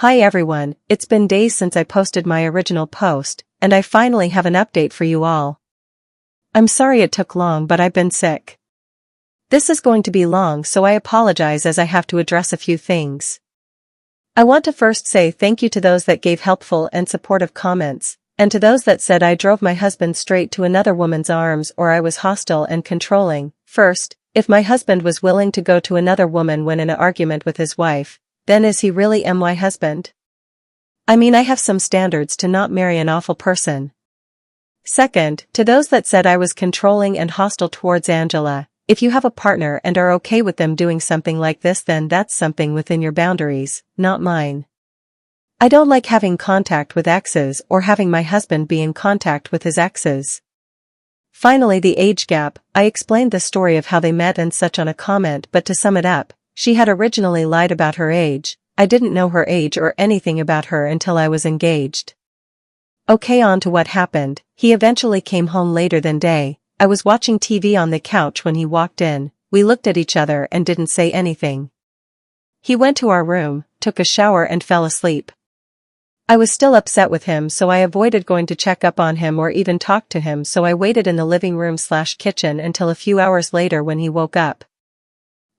Hi everyone, it's been days since I posted my original post, and I finally have an update for you all. I'm sorry it took long, but I've been sick. This is going to be long, so I apologize as I have to address a few things. I want to first say thank you to those that gave helpful and supportive comments, and to those that said I drove my husband straight to another woman's arms or I was hostile and controlling. First, if my husband was willing to go to another woman when in an argument with his wife, then is he really my husband? I mean, I have some standards to not marry an awful person. Second, to those that said I was controlling and hostile towards Angela, if you have a partner and are okay with them doing something like this, then that's something within your boundaries, not mine. I don't like having contact with exes or having my husband be in contact with his exes. Finally, the age gap. I explained the story of how they met and such on a comment, but to sum it up, she had originally lied about her age. I didn't know her age or anything about her until I was engaged. Okay, on to what happened. He eventually came home later than day. I was watching TV on the couch when he walked in. We looked at each other and didn't say anything. He went to our room, took a shower and fell asleep. I was still upset with him, so I avoided going to check up on him or even talk to him, so I waited in the living room/kitchen until a few hours later when he woke up.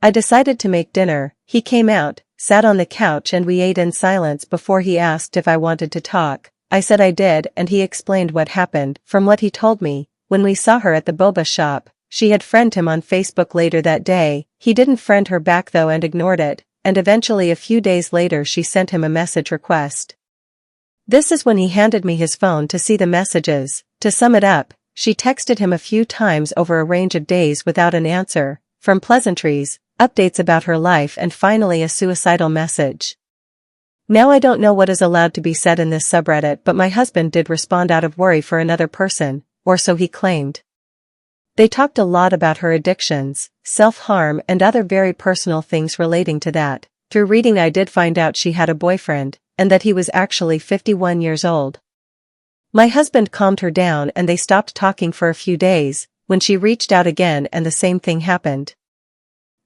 I decided to make dinner. He came out, sat on the couch and we ate in silence before he asked if I wanted to talk. I said I did and he explained what happened. From what he told me, when we saw her at the boba shop, she had friended him on Facebook later that day. He didn't friend her back though and ignored it, and eventually a few days later she sent him a message request. This is when he handed me his phone to see the messages. To sum it up, she texted him a few times over a range of days without an answer, from pleasantries, updates about her life and finally a suicidal message. Now I don't know what is allowed to be said in this subreddit, but my husband did respond out of worry for another person, or so he claimed. They talked a lot about her addictions, self-harm and other very personal things relating to that. Through reading I did find out she had a boyfriend, and that he was actually 51 years old. My husband calmed her down and they stopped talking for a few days, when she reached out again and the same thing happened.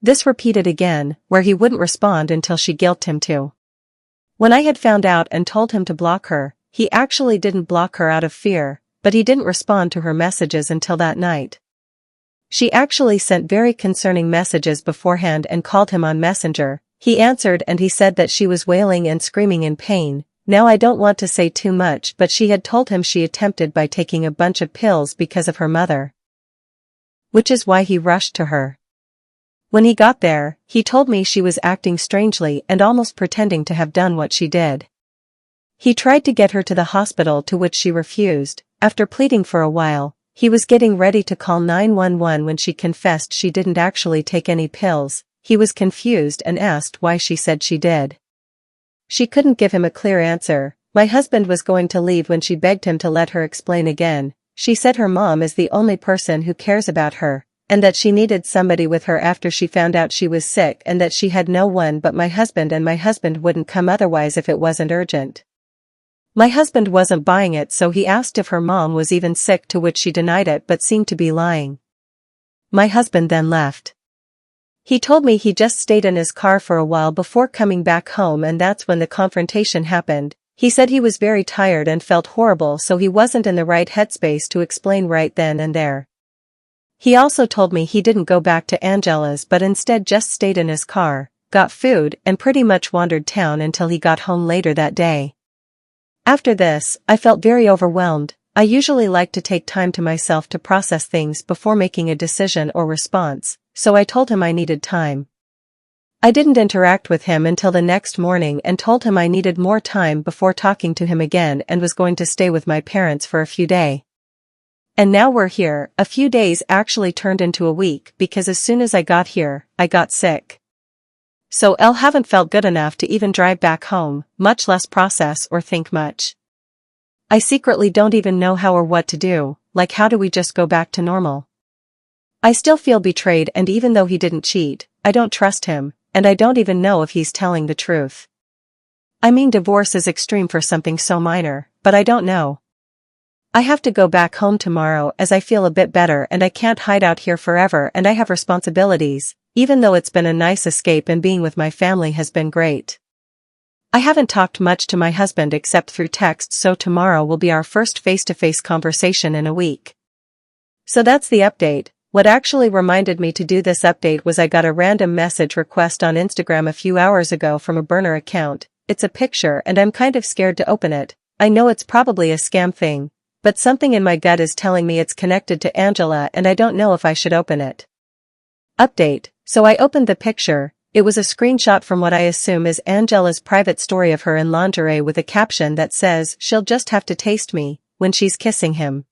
This repeated again, where he wouldn't respond until she guilted him to. When I had found out and told him to block her, he actually didn't block her out of fear, but he didn't respond to her messages until that night. She actually sent very concerning messages beforehand and called him on Messenger. He answered and he said that she was wailing and screaming in pain. Now I don't want to say too much, but she had told him she attempted by taking a bunch of pills because of her mother. Which is why he rushed to her. When he got there, he told me she was acting strangely and almost pretending to have done what she did. He tried to get her to the hospital, to which she refused. After pleading for a while, he was getting ready to call 911 when she confessed she didn't actually take any pills. He was confused and asked why she said she did. She couldn't give him a clear answer. My husband was going to leave when she begged him to let her explain again. She said her mom is the only person who cares about her, and that she needed somebody with her after she found out she was sick and that she had no one but my husband and my husband wouldn't come otherwise if it wasn't urgent. My husband wasn't buying it, so he asked if her mom was even sick, to which she denied it but seemed to be lying. My husband then left. He told me he just stayed in his car for a while before coming back home, and that's when the confrontation happened. He said he was very tired and felt horrible, so he wasn't in the right headspace to explain right then and there. He also told me he didn't go back to Angela's but instead just stayed in his car, got food and pretty much wandered town until he got home later that day. After this, I felt very overwhelmed. I usually like to take time to myself to process things before making a decision or response, so I told him I needed time. I didn't interact with him until the next morning and told him I needed more time before talking to him again and was going to stay with my parents for a few days. And now we're here. A few days actually turned into a week because as soon as I got here, I got sick. So I haven't felt good enough to even drive back home, much less process or think much. I secretly don't even know how or what to do, like how do we just go back to normal? I still feel betrayed, and even though he didn't cheat, I don't trust him, and I don't even know if he's telling the truth. I mean, divorce is extreme for something so minor, but I don't know. I have to go back home tomorrow as I feel a bit better, and I can't hide out here forever, and I have responsibilities, even though it's been a nice escape and being with my family has been great. I haven't talked much to my husband except through text, so tomorrow will be our first face-to-face conversation in a week. So that's the update. What actually reminded me to do this update was I got a random message request on Instagram a few hours ago from a burner account. It's a picture and I'm kind of scared to open it. I know it's probably a scam thing, but something in my gut is telling me it's connected to Angela and I don't know if I should open it. Update. So I opened the picture. It was a screenshot from what I assume is Angela's private story of her in lingerie with a caption that says, "She'll just have to taste me," when she's kissing him.